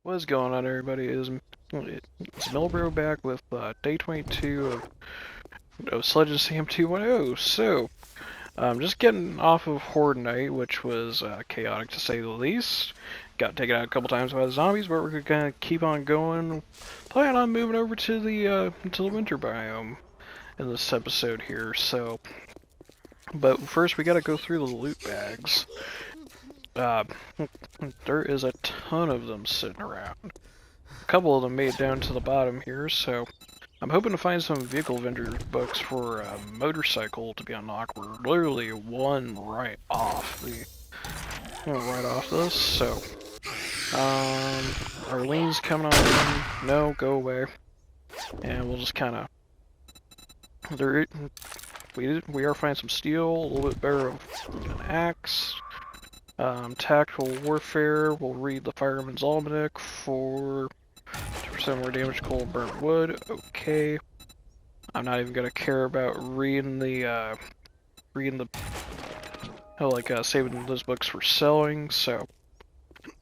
What's going on, everybody? It's Millbro back with day 22 of Sledgin Sam 2.0. So, just getting off of Horde Night, which was chaotic to say the least. Got taken out a couple times by the zombies, but we're gonna keep on going. Plan on moving over to the winter biome in this episode here. So, but first we gotta go through the loot bags. Uh, there is a ton of them sitting around. A couple of them made it down to the bottom here, so I'm hoping to find some vehicle vendor books for a motorcycle to be unlocked. We're literally one right off this. So, Arlene's coming on. No, go away. And we'll just kind of we are finding some steel, a little bit better of an axe. Tactical warfare. We'll read the Fireman's Almanac for 2% more damage, coal, and burnt wood. Okay. I'm not even gonna care about reading the saving those books for selling. So,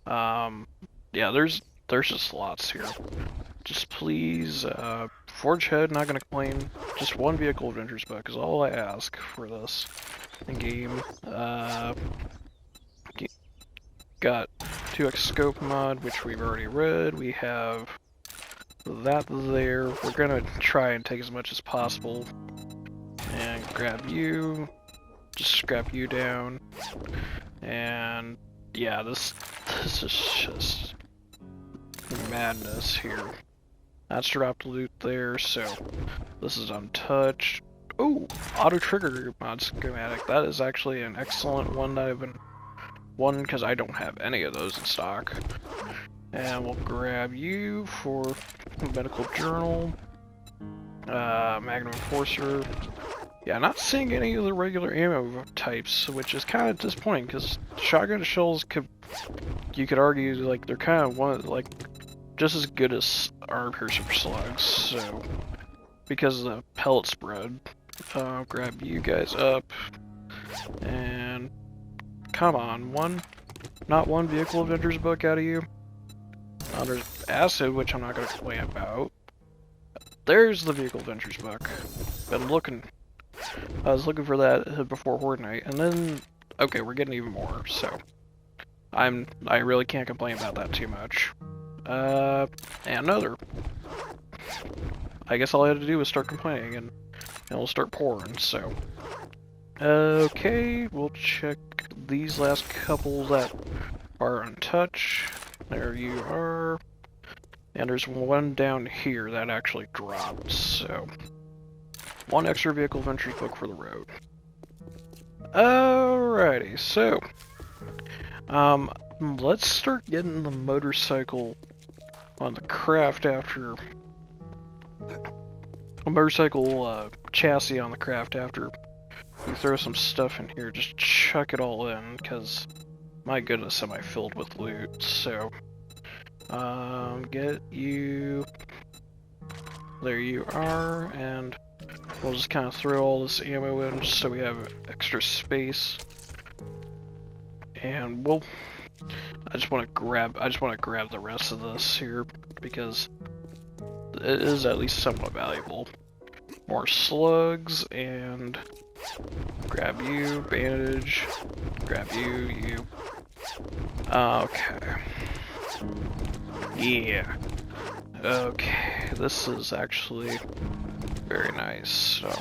yeah, there's just lots here. Just please, forge ahead. Not gonna complain. Just one vehicle adventures book is all I ask for this game. Got 2x scope mod, which we've already read. We have that there. We're gonna try and take as much as possible and grab you, just scrap you down. And yeah, this is just madness here. That's dropped loot there, so this is untouched. Oh, auto trigger mod schematic. That is actually an excellent one that I've been because I don't have any of those in stock. And we'll grab you for medical journal, Magnum Enforcer. Yeah, not seeing any of the regular ammo types, which is kind of disappointing because shotgun shells you could argue like they're kind of just as good as armor piercer slugs. So because of the pellet spread, I'll grab you guys up and come on, not one vehicle adventures book out of you. There's acid, which I'm not going to complain about. There's the vehicle adventures book. I was looking for that before Horde Night, and then okay, we're getting even more. So I really can't complain about that too much. And another. I guess all I had to do was start complaining, and it'll start pouring. So okay, we'll check these last couple that are untouched. There you are. And there's one down here that actually dropped, so one extra vehicle adventures book for the road. Alrighty, so let's start getting the motorcycle on the craft after a motorcycle chassis on the craft after we throw some stuff in here. Just chuck it all in, because my goodness, am I filled with loot. So get you, there you are, and we'll just kind of throw all this ammo in just so we have extra space. And I just want to grab the rest of this here because it is at least somewhat valuable. More slugs, and grab you, bandage, grab you. Okay. Yeah. Okay, this is actually very nice. So,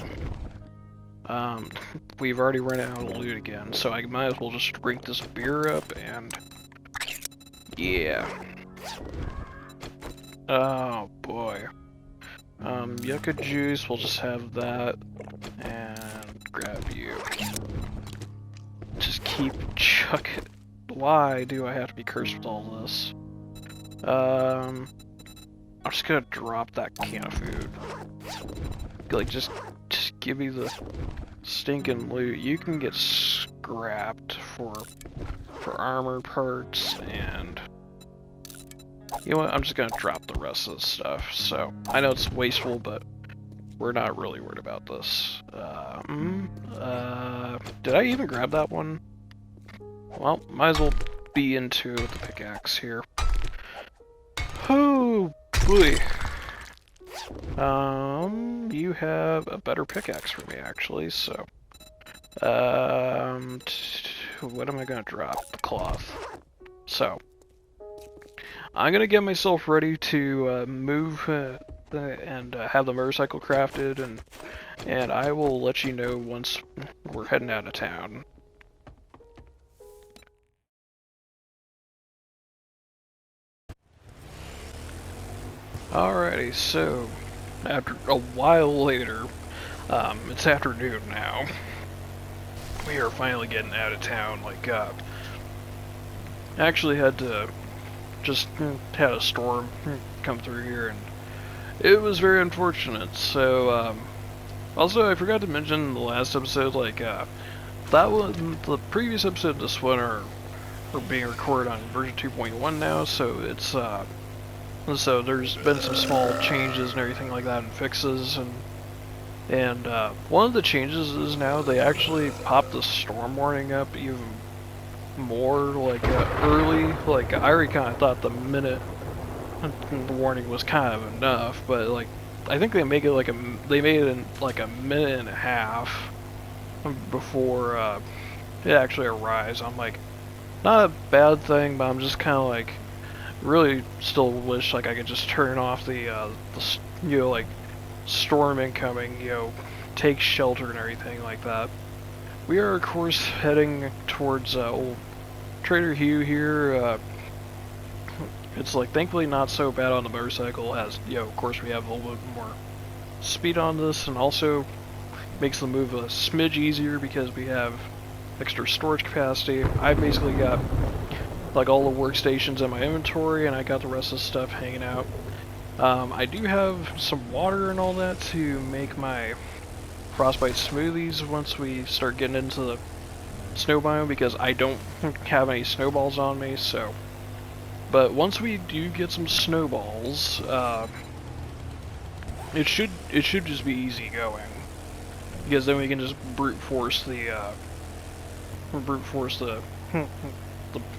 we've already run out of loot again, so I might as well just drink this beer up and yeah. Oh boy. Yucca juice, we'll just have that and grab you. Just keep chucking. Why do I have to be cursed with all this? I'm just gonna drop that can of food. Like, just give me the stinking loot. You can get scrapped for armor parts, and you know what? I'm just gonna drop the rest of the stuff. So I know it's wasteful, but we're not really worried about this. Did I even grab that one? Well, might as well be into the pickaxe here. Oh boy. You have a better pickaxe for me actually, so. What am I gonna drop? The cloth. So. I'm gonna get myself ready to move and have the motorcycle crafted, and I will let you know once we're heading out of town. Alrighty, so after a while later, it's afternoon now. We are finally getting out of town. Like, actually had to just had a storm come through here, and it was very unfortunate. So, also I forgot to mention in the last episode, like, that one, the previous episode of this one are being recorded on version 2.1 now, so it's, so there's been some small changes and everything like that and fixes, and one of the changes is now they actually popped the storm warning up even more, like, early. Like, I already kind of thought the minute the warning was kind of enough, but, like, I think they make it like they made it in like a minute and a half before it actually arrives. I'm like, not a bad thing, but I'm just kind of like, really still wish like I could just turn off the you know, like, storm incoming, you know, take shelter and everything like that. We are of course heading towards old Trader Hugh here. It's like thankfully not so bad on the motorcycle, as, you know, of course we have a little bit more speed on this, and also makes the move a smidge easier because we have extra storage capacity. I basically got like all the workstations in my inventory, and I got the rest of the stuff hanging out. I do have some water and all that to make my frostbite smoothies once we start getting into the snow biome, because I don't have any snowballs on me. So, but once we do get some snowballs, it should just be easy going, because then we can just brute force the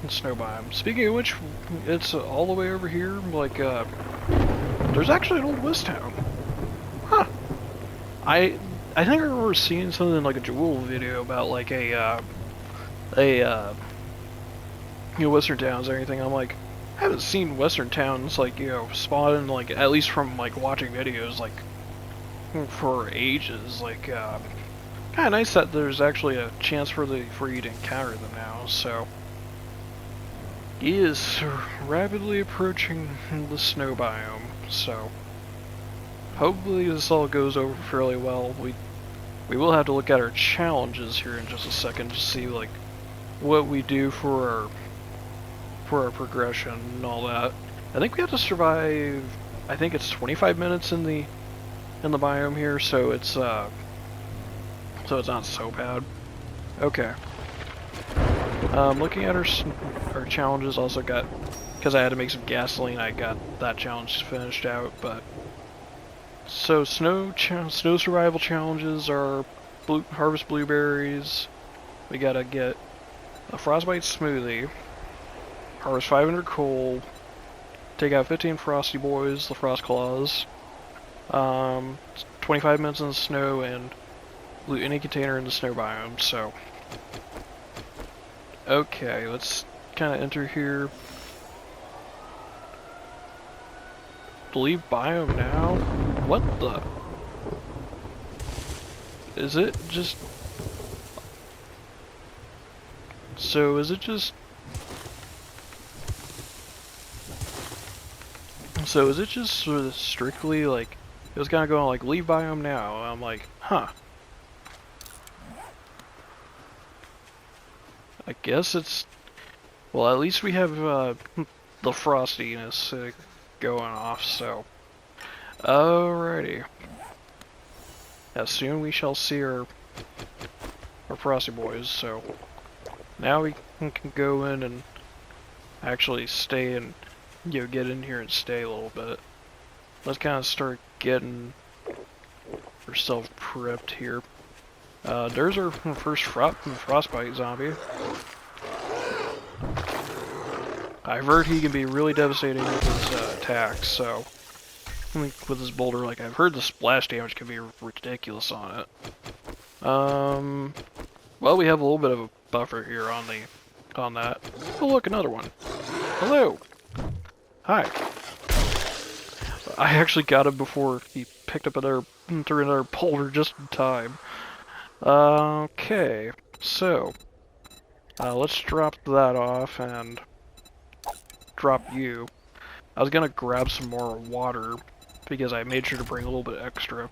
snow biome. Speaking of which, it's all the way over here. Like, there's actually an old West Town. Huh. I think I remember seeing something like a Jewel video about like a you know, Western towns and everything. I'm like, I haven't seen Western towns, like, you know, spawning, like, at least from like watching videos, like, for ages. Like, kind of nice that there's actually a chance for you to encounter them now. So, he is rapidly approaching the snow biome. So, hopefully this all goes over fairly well. We will have to look at our challenges here in just a second to see like what we do for our progression and all that. I think we have to survive, I think it's 25 minutes in the biome here, so it's not so bad. Okay. Looking at our challenges, also got, because I had to make some gasoline, I got that challenge finished out. But so snow survival challenges are harvest blueberries. We gotta get a frostbite smoothie, harvest 500 coal, take out 15 frosty boys, the frost claws, 25 minutes in the snow, and loot any container in the snow biome. So, okay, let's kind of enter here. Leave biome now? What the? Is it just... So, is it just... So, is it just sort of strictly, like, it was kind of going like, leave biome now. I'm like, huh. I guess it's... Well, at least we have, the frostiness, going off, so... Alrighty. As soon we shall see our frosty boys, so... Now we can go in and actually stay and, you know, get in here and stay a little bit. Let's kind of start getting ourselves prepped here. There's our first frostbite zombie. I've heard he can be really devastating with his attack, so I think with this boulder, like, I've heard the splash damage can be ridiculous on it. Well, we have a little bit of a buffer here on that. Oh, look, another one. Hello. Hi. I actually got him before he picked up threw another boulder just in time. Okay, so let's drop that off and drop you. I was gonna grab some more water because I made sure to bring a little bit extra,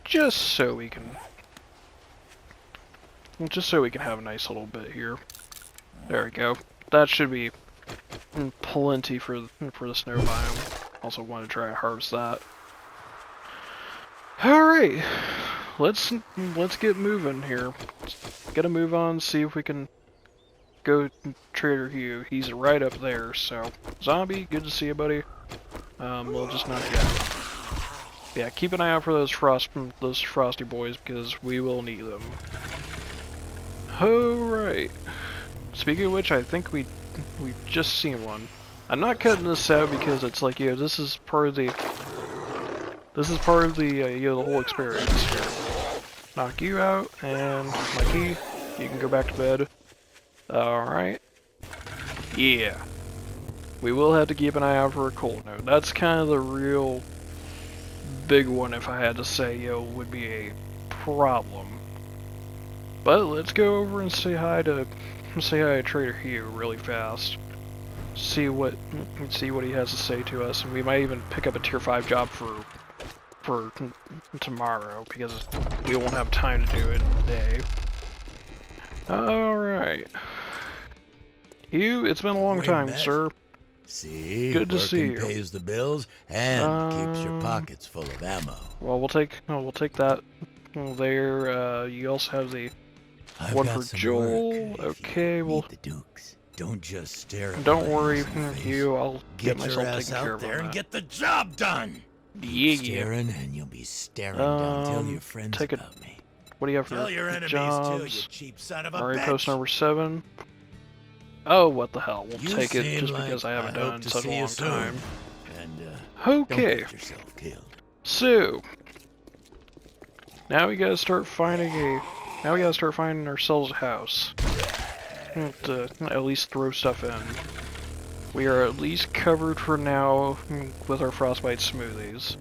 just so we can have a nice little bit here. There we go. That should be plenty for the snow biome. Also want to try to harvest that. All right, let's get moving here. Gotta move on. See if we can go Trader Hugh. He's right up there. So, zombie, good to see you, buddy. We'll just knock you out. Yeah, keep an eye out for those frosty boys because we will need them. Alright. Speaking of which, I think we've just seen one. I'm not cutting this out because it's like, you know, this is part of the you know, the whole experience here. Knock you out, and Mikey, you can go back to bed. Alright. Yeah. We will have to keep an eye out for a cold node. That's kind of the real big one, if I had to say, you know, would be a problem. But let's go over and say hi to Trader Hugh really fast. See what he has to say to us, and we might even pick up a tier 5 job for tomorrow because we won't have time to do it today. All right, Hugh, it's been a long time, sir. See, good to see you. Pays the bills and keeps your pockets full of ammo. Well, we'll take that there. You also have the one for Joel. Okay, well. The Dukes. Don't just stare at Don't worry, Hugh. I'll get myself taken care of. Get your ass out there and get the job done. Yeah. Staring, and you'll be staring down. Tell your friends about me. What do you have for Tell your enemies jobs? too, you cheap son of a Murray bitch. post number 7. Oh, what the hell? We'll take it just like because I haven't done it in such a long time. And, okay. Don't get yourself killed. So now we gotta start finding ourselves a house. To at least throw stuff in. We are at least covered for now with our frostbite smoothies.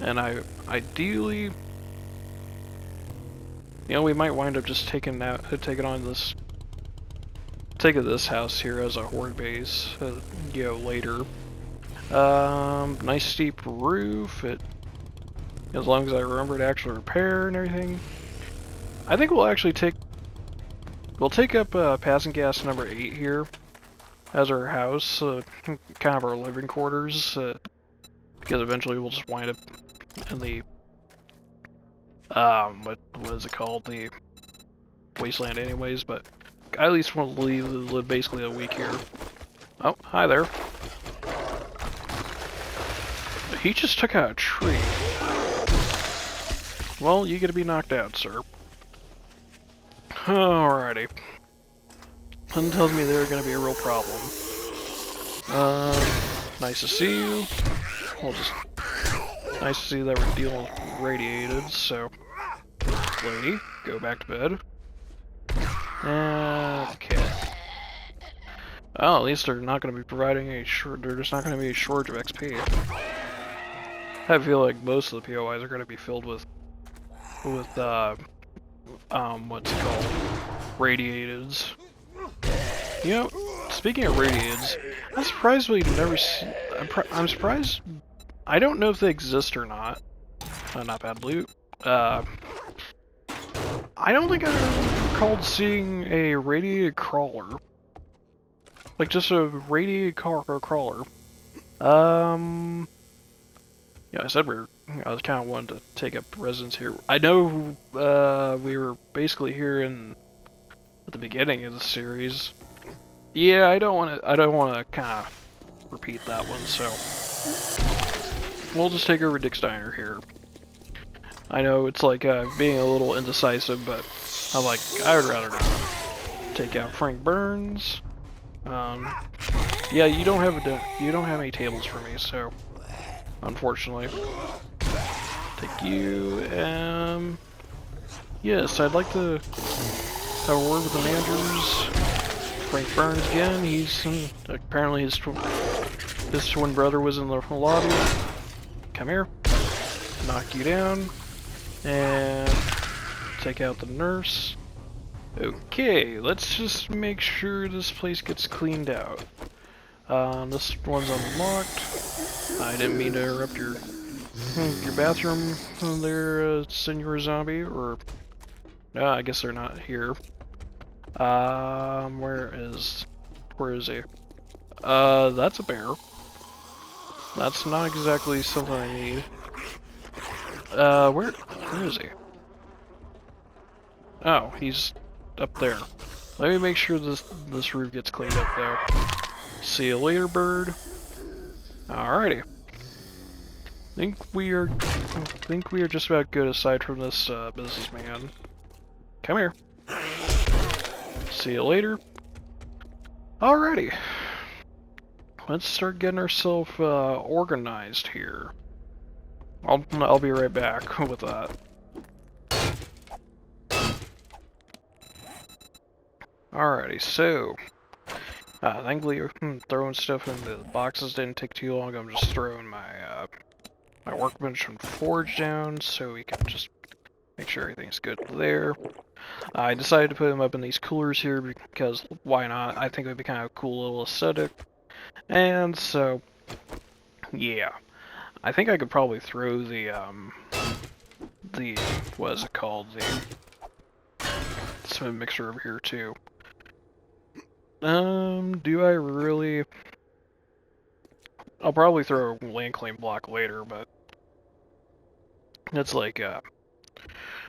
And ideally, you know, we might wind up just taking this house here as a horde base, you know, later. Nice steep roof. As long as I remember to actually repair and everything. I think we'll take up passing gas number 8 here as our house, kind of our living quarters, because eventually we'll just wind up in the what is it called, the wasteland anyways, but I at least want to live basically a week here. Oh, hi there. He just took out a tree. Well, you get to be knocked out, sir. Alrighty. Something tells me they're going to be a real problem. Nice to see you. Nice to see that we're dealing with radiated, so... Lady, go back to bed. Okay. Oh, at least they're not going to be providing they're just not going to be a shortage of XP. I feel like most of the POIs are going to be filled with what's it called? Radiateds. You know, speaking of radiateds, I'm surprised we've never seen... I'm surprised... I don't know if they exist or not. Not bad loot. I don't think I ever recalled seeing a radiated crawler. Like, just a radiated crawler. Yeah, I was kind of wanting to take up residence here. I know we were basically here at the beginning of the series. Yeah, I don't want to kind of repeat that one, so we'll just take over Dick Steiner here. I know it's like being a little indecisive, but I would rather not take out Frank Burns. Yeah, you don't have any tables for me, so unfortunately. Take you. Yes, I'd like to have a word with the managers. Frank Burns again. He's apparently his twin brother was in the lobby. Come here. Knock you down. And take out the nurse. Okay, let's just make sure this place gets cleaned out. This one's unlocked. I didn't mean to interrupt your bathroom there, Senor Zombie, or... No, I guess they're not here. Where is he? That's a bear. That's not exactly something I need. Where is he? Oh, he's up there. Let me make sure this roof gets cleaned up though. See you later, bird. Alrighty. Think we are just about good aside from this businessman. Come here. See you later. Alrighty. Let's start getting ourselves organized here. I'll be right back with that. Alrighty, so thankfully throwing stuff into the boxes didn't take too long. I'm just throwing my my workbench and forge down so we can just make sure everything's good there. I decided to put them up in these coolers here because why not? I think it would be kind of a cool little aesthetic. And so, yeah. I think I could probably throw the what is it called? Some mixer over here too. Do I really? I'll probably throw a land claim block later, but it's like,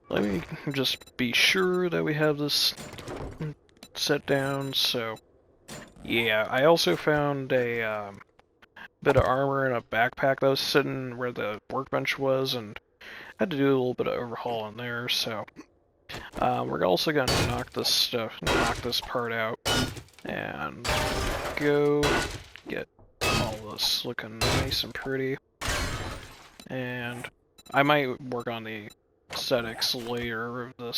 let me just be sure that we have this set down, so, yeah, I also found a, bit of armor in a backpack that was sitting where the workbench was, and had to do a little bit of overhauling there, so, we're also gonna knock this part out, and go get all this looking nice and pretty, and I might work on the aesthetics later of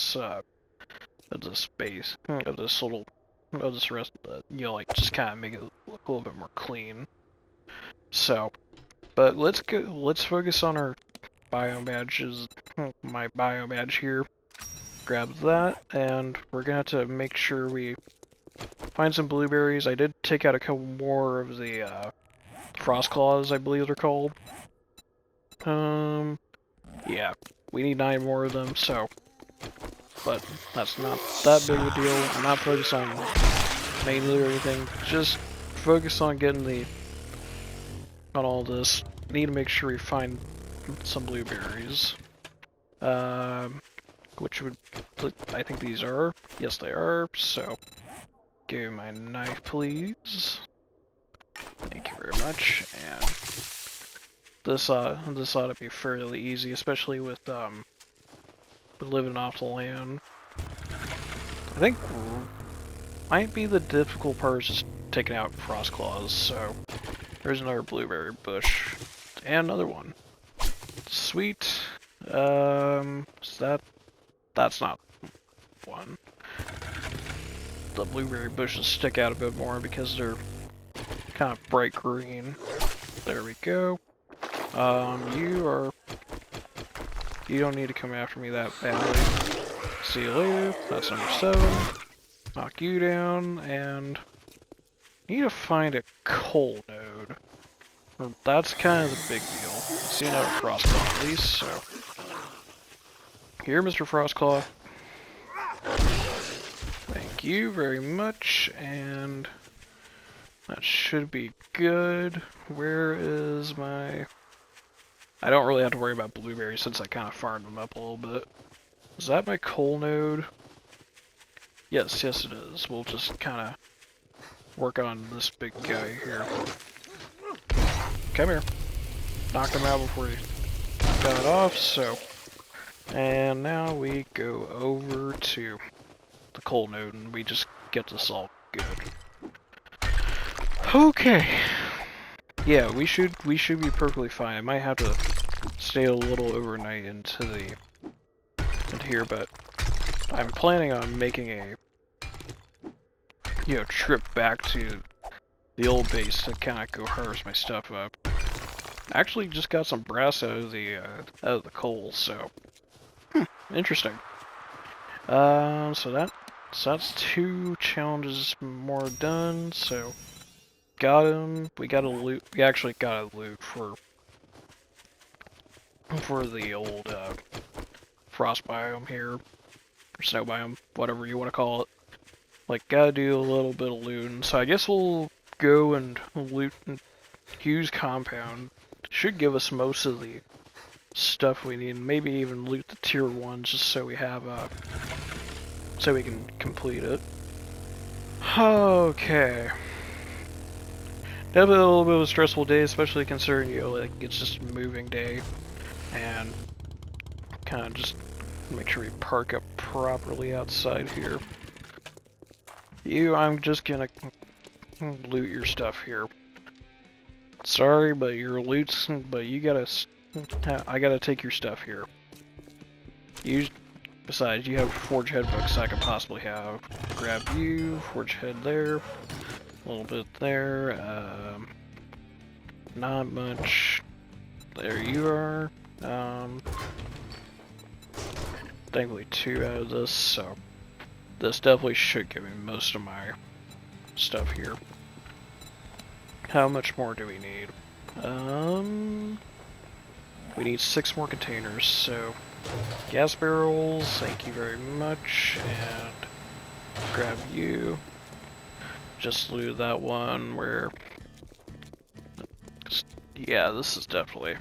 this base, of this little, of this rest, you know, like just kind of make it look a little bit more clean. So, but let's focus on our bio badges. My bio badge here. Grab that, and we're gonna have to make sure we find some blueberries. I did take out a couple more of the frost claws, I believe they're called. Yeah, we need 9 more of them, so, but that's not that big of a deal. I'm not focused on mainly or anything, just focus on getting on all this. Need to make sure we find some blueberries. Which would, I think these are, yes they are, so, give me my knife please. Thank you very much, and this ought to be fairly easy, especially with living off the land. I think might be the difficult part is just taking out frost claws. So there's another blueberry bush and another one. Sweet. So that's not one. The blueberry bushes stick out a bit more because they're kind of bright green. There we go. You don't need to come after me that badly. See you later. That's number 7. Knock you down, and need to find a coal node. Well, that's kind of the big deal. See another Frostclaw at least, so. Here, Mr. Frostclaw. Thank you very much, and that should be good. Where is my... I don't really have to worry about blueberries since I kind of farmed them up a little bit. Is that my coal node? Yes, yes it is. We'll just kind of work on this big guy here. Come here. Knocked him out before he got off, so... And now we go over to the coal node and we just get this all good. Okay. Yeah, we should be perfectly fine. I might have to stay a little overnight into here, but I'm planning on making a trip back to the old base to kind of go harvest my stuff up. I actually just got some brass out of the coal, so interesting. So that's 2 challenges more done. So got him. We got a loot. We actually got a loot for the old frost biome here, or snow biome, whatever you want to call it. Like, gotta do a little bit of looting. So I guess we'll go and loot and use compound. Should give us most of the stuff we need. Maybe even loot the tier 1 just so we have so we can complete it. Okay. Definitely a little bit of a stressful day, especially considering, like, it's just a moving day. And kind of just make sure we park up properly outside here. I'm just gonna loot your stuff here. Sorry, but your loot's, but I gotta take your stuff here. Besides, you have forge head books I could possibly have. Grab you, forge head there, a little bit there, not much. There you are. Thankfully 2 out of this, so this definitely should give me most of my stuff here. How much more do we need? We need 6 more containers, so gas barrels, thank you very much, and grab you. Just loot that one where, yeah, this is definitely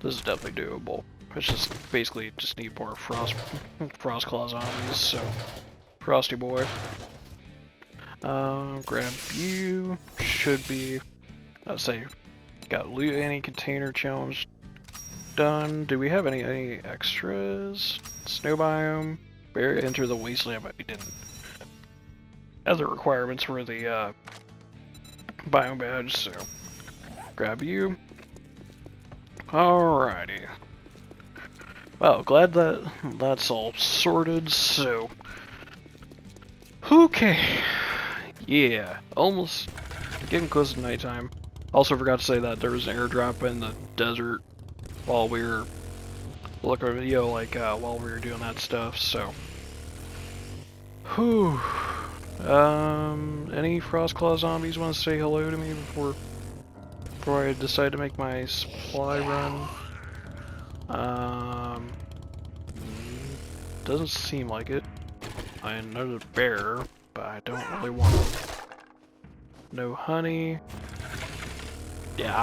doable. It's just basically just need more frost claw zombies, so frosty boy. Grab you, should be, I'd say, got loot any container challenge done. Do we have any extras? Snow biome, enter the wasteland, but we didn't. Other requirements for the biome badge, so grab you. Alrighty. Well, glad that that's all sorted, so okay. Yeah, almost getting close to nighttime. Also forgot to say that there was an airdrop in the desert while we were looking at a video, like while we were doing that stuff, so. Whew. Any Frostclaw zombies want to say hello to me before I decide to make my supply run? Doesn't seem like it. I know the bear, but I don't really want it. No honey. Yeah,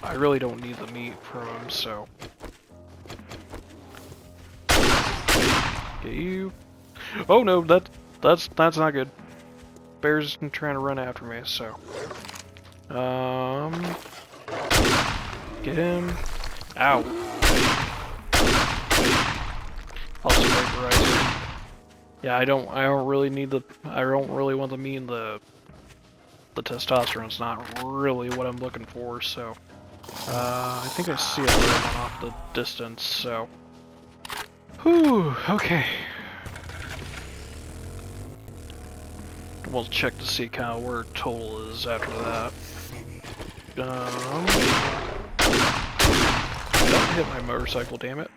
I really don't need the meat from him, so. Get you. Oh no, that's not good. Bear's trying to run after me, so. Get him. Ow. Also vaporize him. Yeah, I don't really need I don't really want the meat and the testosterone's not really what I'm looking for, so. I think I see a little one off the distance, so. Whew, okay. We'll check to see kind of where total is after that. Don't hit my motorcycle, damn it.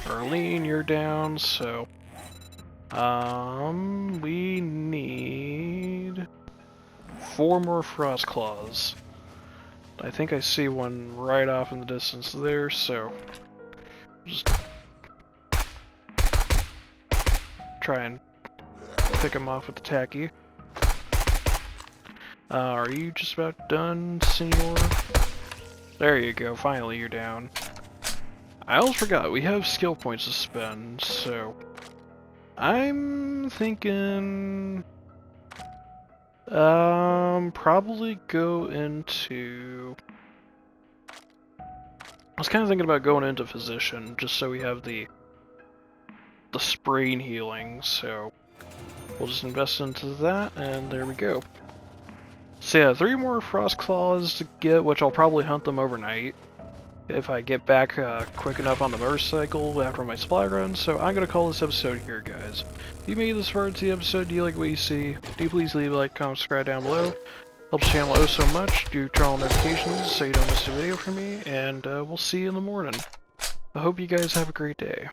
Arlene, you're down, so we need 4 more frost claws. I think I see one right off in the distance there, so just try and pick him off with the tacky. Are you just about done, senor? There you go, finally you're down. I almost forgot, we have skill points to spend, so I'm thinking probably go into, I was kind of thinking about going into physician just so we have the sprain healing, so we'll just invest into that, and there we go. So yeah, 3 more frost claws to get, which I'll probably hunt them overnight if I get back quick enough on the motorcycle after my supply run. So I'm going to call this episode here, guys. If you made this far into the episode, do you like what you see? Do please leave a like, comment, subscribe down below. Helps the channel so much. Do turn on notifications so you don't miss a video from me, and we'll see you in the morning. I hope you guys have a great day.